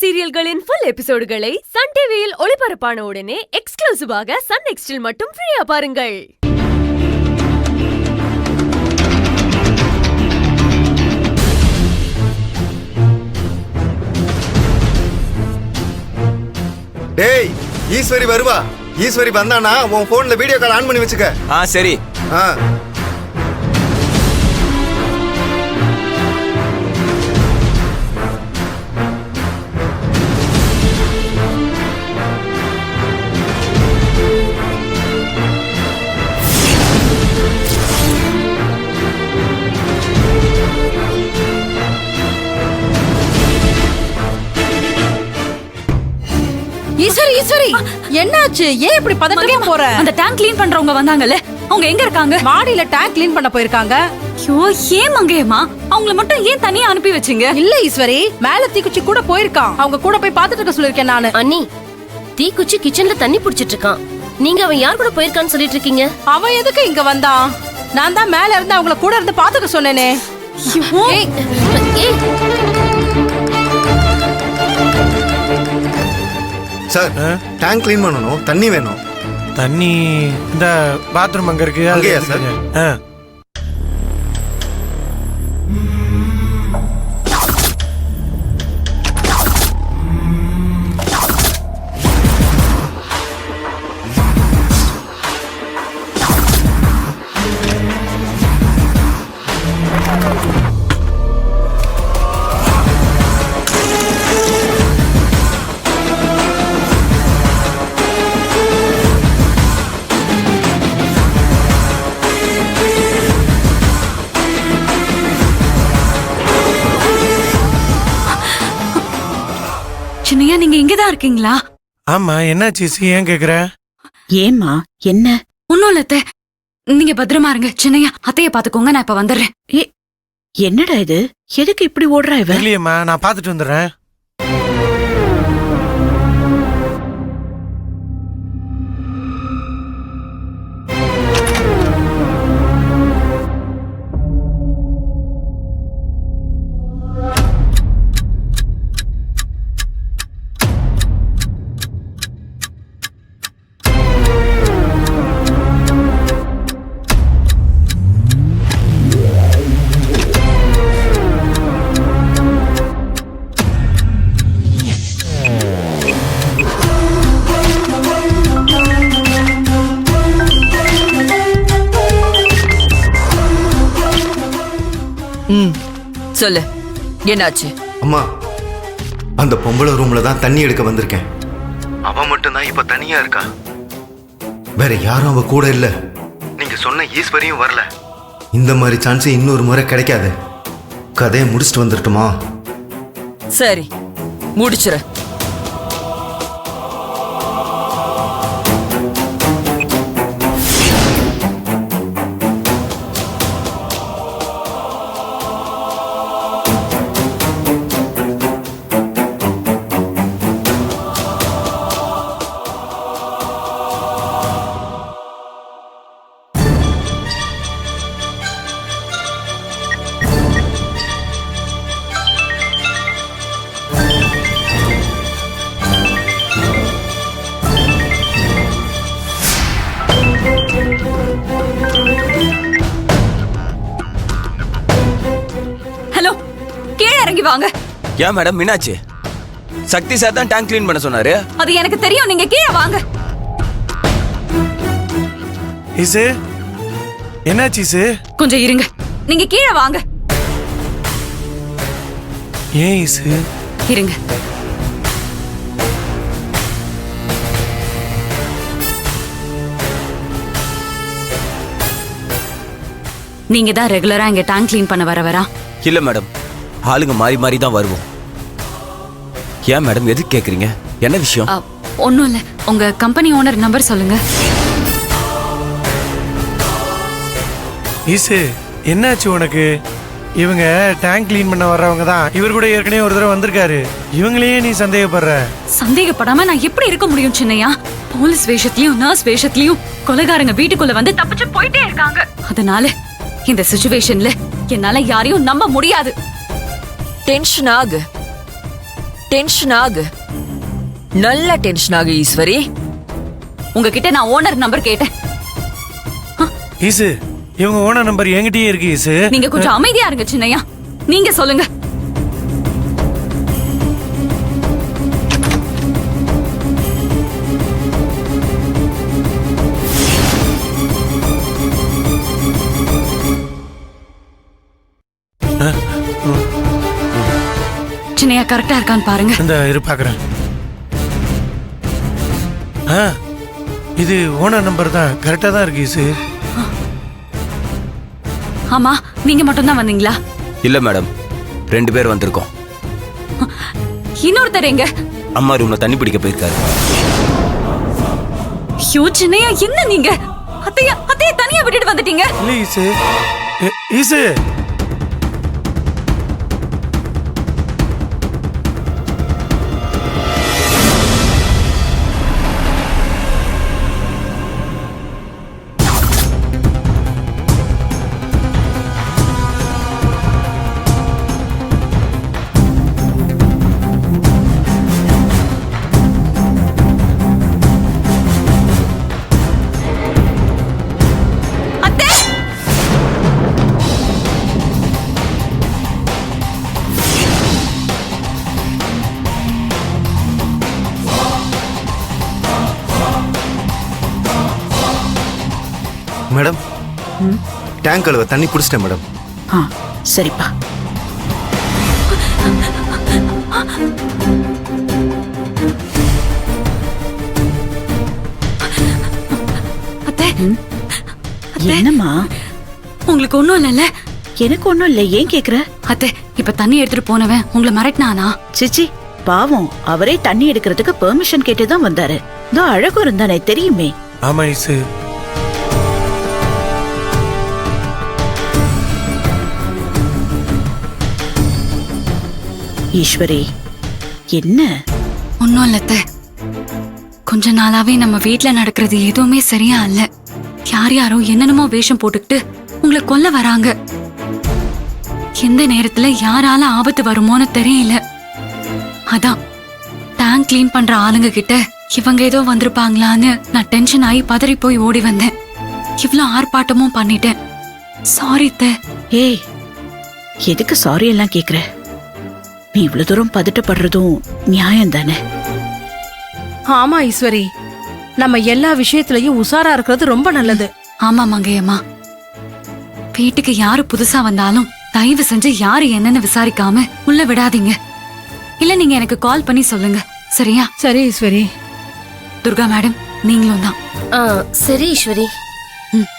சீரியல்களின் full எபிசோடுகளை Sun டிவியில் ஒளிபரப்பான உடனே எக்ஸ்க்ளூசிவாக சன் நெக்ஸ்டில் மட்டும் ஃப்ரீயா பாருங்கள். டேய் ஈஸ்வரி வருவா. ஈஸ்வரி வந்தானா உன் போன்ல வீடியோ கால் ஆன் பண்ணி வச்சுக்க. சரி. ஈஸ்வரி ஈஸ்வரி என்னாச்சு? ஏன் இப்படி பதட்டமா போற? அந்த டேங்க் க்ளீன் பண்றவங்க வந்தாங்கல்ல, அவங்க எங்க இருக்காங்க? மாடியில டேங்க் க்ளீன் பண்ண போயிருக்காங்க. ஐயோ ஏன் மங்கையம்மா அவங்கள மட்டும் ஏன் தனியா அனுப்பி வச்சீங்க? இல்ல ஈஸ்வரி, மேல தீக்குச்சி கூட போயிருக்கான். அவங்க கூட போய் பாத்துட்டு இருக்க சொல்லிருக்கேன் நானு. அண்ணி, தீக்குச்சி கிச்சன்ல தண்ணி புடிச்சிட்டு இருக்கான். நீங்க அவன் யார் கூட போயிருக்கான்னு சொல்லிட்டு இருக்கீங்க? அவன் எதுக்கு இங்க வந்தான்? நான் தான் மேல இருந்து அவங்கள கூட இருந்து பாத்துக்க சொன்னேனே. சார், டேங்க் க்ளீன் பண்ணனும், தண்ணி வேணும். தண்ணி இந்த பாத்ரூம் அங்க இருக்கு. அங்கேயா சார்? சின்னையா, நீங்க இங்கதான் இருக்கீங்களா? ஆமா, என்னாச்சு? ஏன் கேக்குற? ஏம்மா என்ன? ஒண்ணும் இல்ல அத்தை, நீங்க பத்திரமா இருங்க. சின்னையா, அத்தைய பாத்துக்கோங்க, நான் இப்ப வந்துடுறேன். என்னடா இது? எதுக்கு இப்படி ஓடுறா இவ? இல்லையம்மா, நான் பாத்துட்டு வந்துடுறேன். சொல்லு, என்னாச்சு? அம்மா, அந்த பொம்பளை ரூம்ல தான் தண்ணி எடுக்க வந்திருக்கேன். அவ மட்டும் தான் இப்ப தனியா இருக்கா. வேற யாரும் அவ கூட இல்ல. நீங்க சொன்ன ஈஸ்வரியும் வரல. இந்த மாதிரி சான்ஸ் இன்னொரு முறை கிடைக்காது. கதையை முடிச்சிட்டு வந்துட்டுமா? சரி, முடிச்சிரு. ஹலோ, கீழே இறங்கி வாங்க. ஏன் மேடம், என்னாச்சு? சக்தி சார் தான் டேங்க் க்ளீன் பண்ண சொன்னாரு. அது எனக்கு தெரியும், நீங்க கீழே வாங்க. ஈசு, என்னாச்சு ஈசு? கொஞ்சம் இருங்க, நீங்க கீழே வாங்க. ஏன் ஈசு? இருங்க. நீங்க தான் ரெகுலரா இங்க டேங்க் க்ளீன் பண்ண வரவரா? இல்ல மேடம், ஆளுங்க மாறி மாறி தான் வருவோம். ஏன் மேடம், எதுக்கு கேக்குறீங்க? என்ன விஷயம்? ஒண்ணும் இல்ல, உங்க கம்பெனி ஓனர் நம்பர் சொல்லுங்க. ஈசு, என்னாச்சு உனக்கு? இவங்க டேங்க் க்ளீன் பண்ண வர்றவங்க தான். இவர் கூட ஏற்கனவே ஒரு தடவை வந்திருக்காரு. இவங்களையே நீ சந்தேகப்படுற? சந்தேகப்படாம நான் எப்படி இருக்க முடியும் சின்னையா? போலீஸ் வேஷத்திலயும் நர்ஸ் வேஷத்திலயும் கொலைகாரங்க வீட்டுக்குள்ள வந்து தப்பிச்சு போயிட்டே இருக்காங்க. அதனால இந்த சிச்சுவேஷன்ல என்னால யாரையும் நம்ப முடியாது. டென்ஷன் ஆகு. டென்ஷன் ஆகு, நல்ல டென்ஷன் ஆகு ஈஸ்வரி. உங்ககிட்ட நான் ஓனர் நம்பர் கேட்டேன். ஈசு இவங்க ஓனர் நம்பர் என்கிட்டயே இருக்கு ஈசு. நீங்க கொஞ்சம் அமைதியா இருங்க சின்னையா. நீங்க சொல்லுங்க. சின்னையா கரெக்டா இருக்கான்னு பாருங்க. இந்த இரு பாக்குறேன். இது ஓனர் நம்பர் தான், கரெக்டா தான் இருக்கு ஈசு. ஆமா, நீங்க மட்டும் தான் வந்தீங்களா? இல்ல மேடம், 2 பேர் வந்திருக்கோம். இன்னொருத்தர் எங்க? அம்மா ரூம்ல தண்ணி பிடிக்க போயிருக்காரு. ஐயோ சின்னையா, என்ன நீங்க அத்தையா தனியா விட்டுட்டு வந்துட்டீங்க? இல்ல ஈசு. ஈசு மேடம், டேங்க் கழுவ தண்ணி பிடிச்சிட்டேன் மேடம். சரிப்பா. அத்தை, என்னம்மா? உங்களுக்கு ஒண்ணும் இல்லைல்ல? எனக்கு ஒண்ணும் இல்ல. ஏன் கேக்குற? அத்தை, இப்ப தண்ணி எடுத்துட்டு போனவன் உங்களை மிரட்டினானா? சிச்சி, பாவம், அவரே தண்ணி எடுக்கிறதுக்கு பெர்மிஷன் கேட்டுதான் வந்தாரு. இதோ அழகு இருந்தானே, தெரியுமே. ஆமா ஈசு. ஈஸ்வரி, என்ன? ஒன்னும் இல்ல அத்தை. கொஞ்ச நாளாவே நம்ம வீட்ல நடக்கிறது எதுவுமே சரியா இல்ல. யாரோ என்னென்னமோ வேஷம் போட்டுக்கிட்டு உங்களை கொல்ல வராங்க. எந்த நேரத்துல யாரால ஆபத்து வருமோன்னு தெரியல. அதான் டேங்க் கிளீன் பண்ற ஆளுங்க கிட்ட இவங்க ஏதோ வந்திருப்பாங்களான்னு நான் டென்ஷன் ஆகி பதறி போய் ஓடி வந்தேன். இவ்ளோ ஆர்ப்பாட்டமும் பண்ணிட்டேன். சாரி அத்தை. ஏய், எதுக்கு சாரி எல்லாம் கேக்குற? நீ இவ்வளவு தூரம் பதட்டப்படுறதும் நியாயம் தானே? ஆமா ஈஸ்வரி, நம்ம எல்லா விஷயத்திலயும் உஷாரா இருக்கிறது ரொம்ப நல்லது. ஆமா மங்கையம்மா, வீட்டுக்கு யாரு புதுசா வந்தாலும் தயவு செஞ்சு யாரு என்னன்னு விசாரிக்காம உள்ள விடாதீங்க. இல்ல நீங்க எனக்கு கால் பண்ணி சொல்லுங்க, சரியா? சரி ஈஸ்வரி. துர்கா மேடம், நீங்களும் தான். சரி ஈஸ்வரி. ம்.